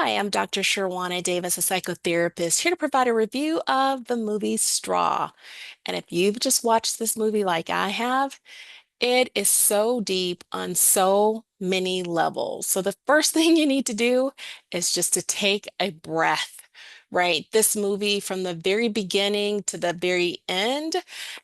Hi, I'm Dr. Sherwana Davis, a psychotherapist, here to provide a review of the movie Straw. And if you've just watched this movie like I have, it is so deep on so many levels. So the first thing you need to do is just to take a breath, right? This movie, from the very beginning to the very end,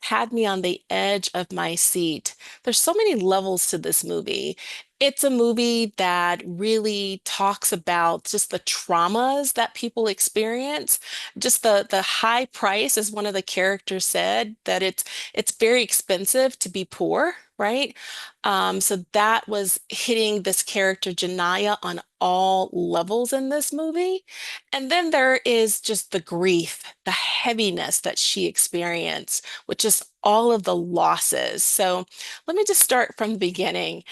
had me on the edge of my seat. There's so many levels to this movie. It's a movie that really talks about just the traumas that people experience, just the high price, as one of the characters said, that it's very expensive to be poor, right? So that was hitting this character Janiya on all levels in this movie. And then there is just the grief, the heaviness that she experienced with just all of the losses. So let me just start from the beginning.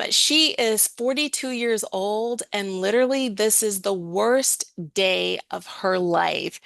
She is 42 years old, and literally, this is the worst day of her life.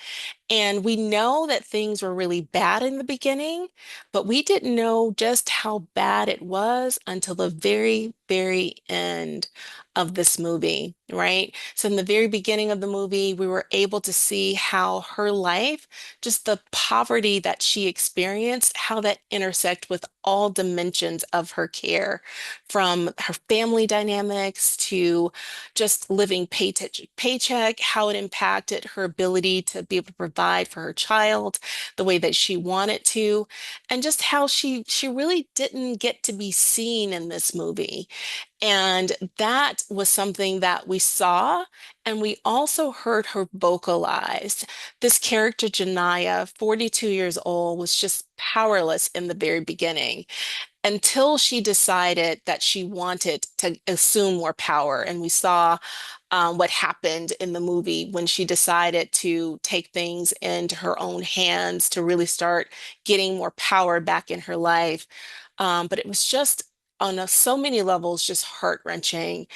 And we know that things were really bad in the beginning, but we didn't know just how bad it was until the very, very end of this movie, right? So, in the very beginning of the movie, we were able to see how her life, just the poverty that she experienced, how that intersect with all dimensions of her care, from her family dynamics to just living paycheck to paycheck, how it impacted her ability to be able to provide for her child the way that she wanted to, and just how she really didn't get to be seen in this movie. And that was something that we saw, and we also heard her vocalized. This character, Janaya, 42 years old, was just powerless in the very beginning until she decided that she wanted to assume more power. And we saw what happened in the movie when she decided to take things into her own hands to really start getting more power back in her life. But it was just on so many levels, just heart-wrenching.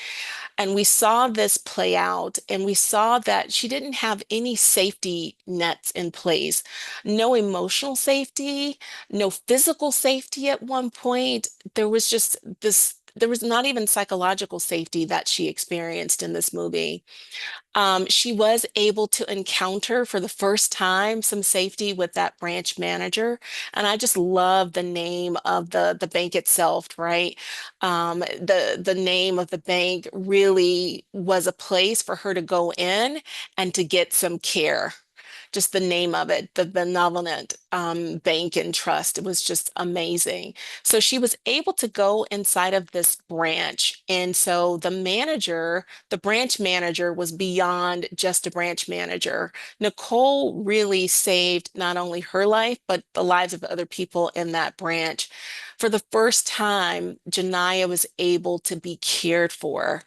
And we saw this play out, and we saw that she didn't have any safety nets in place, no emotional safety, no physical safety at one point. There was just this, there was not even psychological safety that she experienced in this movie. She was able to encounter for the first time some safety with that branch manager. And I just love the name of the bank itself, right? The name of the bank really was a place for her to go in and to get some care. Just the name of it, the Benevolent Bank and Trust, it was just amazing. So she was able to go inside of this branch. And so the manager, the branch manager, was beyond just a branch manager. Nicole really saved not only her life, but the lives of other people in that branch. For the first time, Janiyah was able to be cared for,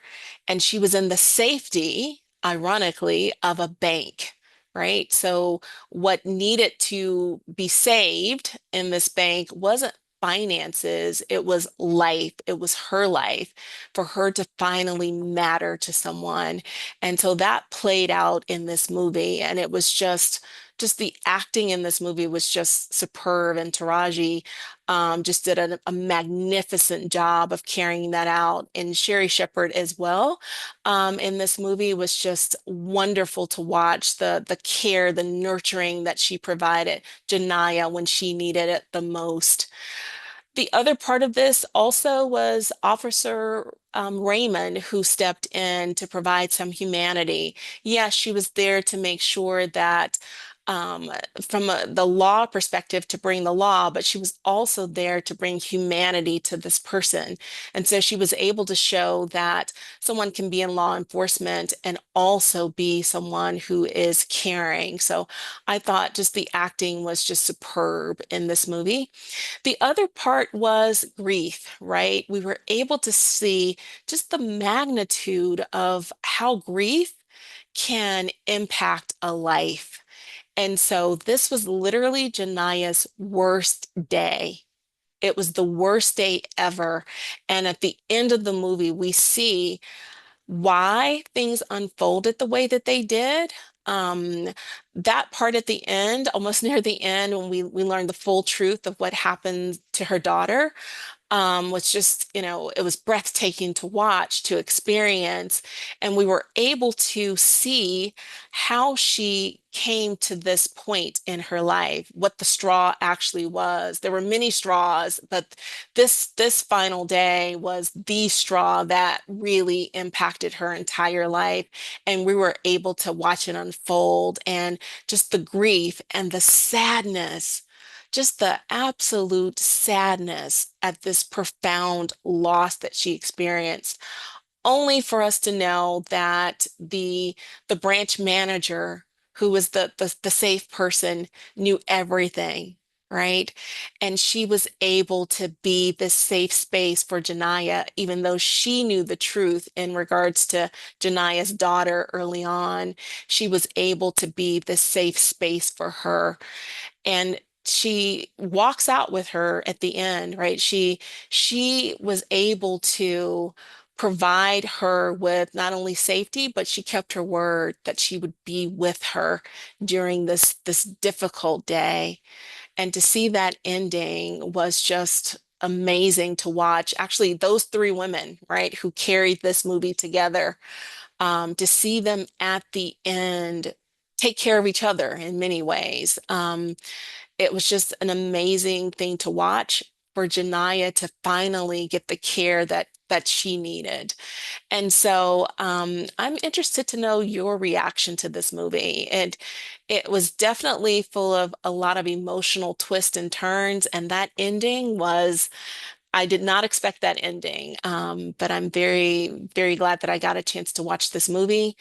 and she was in the safety, ironically, of a bank. Right. So, what needed to be saved in this bank wasn't finances, it was life. It was her life, for her to finally matter to someone. And so that played out in this movie. And it was just the acting in this movie was just superb. And Taraji just did a magnificent job of carrying that out. And Sherry Shepherd as well in this movie was just wonderful to watch. The care, the nurturing that she provided Janiyah when she needed it the most. The other part of this also was Officer Raymond, who stepped in to provide some humanity. Yes, she was there to make sure that um, from the law perspective, to bring the law, but she was also there to bring humanity to this person. And so she was able to show that someone can be in law enforcement and also be someone who is caring. So I thought just the acting was just superb in this movie. The other part was grief, right? We were able to see just the magnitude of how grief can impact a life. And so this was literally Jania's worst day. It was the worst day ever. And at the end of the movie, we see why things unfolded the way that they did. Um, that part at the end, almost near the end, when we learned the full truth of what happened to her daughter, was just, it was breathtaking to watch, to experience. And we were able to see how she came to this point in her life, what the straw actually was. There were many straws, but this final day was the straw that really impacted her entire life. And we were able to watch it unfold and just the grief and the sadness, just the absolute sadness at this profound loss that she experienced, only for us to know that the branch manager, who was the safe person, knew everything, right? And she was able to be this safe space for Janiya, even though she knew the truth in regards to Janiya's daughter early on. She was able to be this safe space for her, and she walks out with her at the end, right? She was able to provide her with not only safety, but she kept her word that she would be with her during this difficult day. And to see that ending was just amazing to watch. Actually, those three women, right, who carried this movie together, to see them at the end take care of each other in many ways. It was just an amazing thing to watch for Janiyah to finally get the care that she needed. And so I'm interested to know your reaction to this movie. And it was definitely full of a lot of emotional twists and turns, and that ending was, I did not expect that ending. But I'm very, very glad that I got a chance to watch this movie.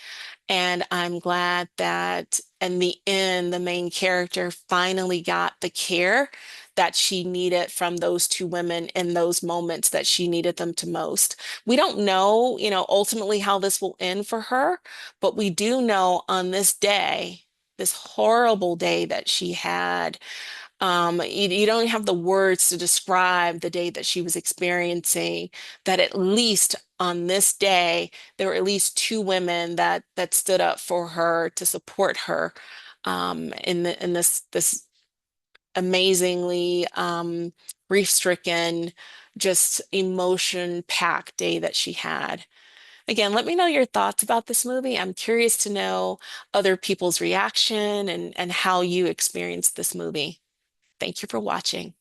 And I'm glad that in the end, the main character finally got the care that she needed from those two women in those moments that she needed them to most. We don't know, ultimately how this will end for her, but we do know on this day, this horrible day that she had, you don't have the words to describe the day that she was experiencing, that at least on this day, there were at least two women that stood up for her to support her in this amazingly grief-stricken, just emotion-packed day that she had. Again, let me know your thoughts about this movie. I'm curious to know other people's reaction and how you experienced this movie. Thank you for watching.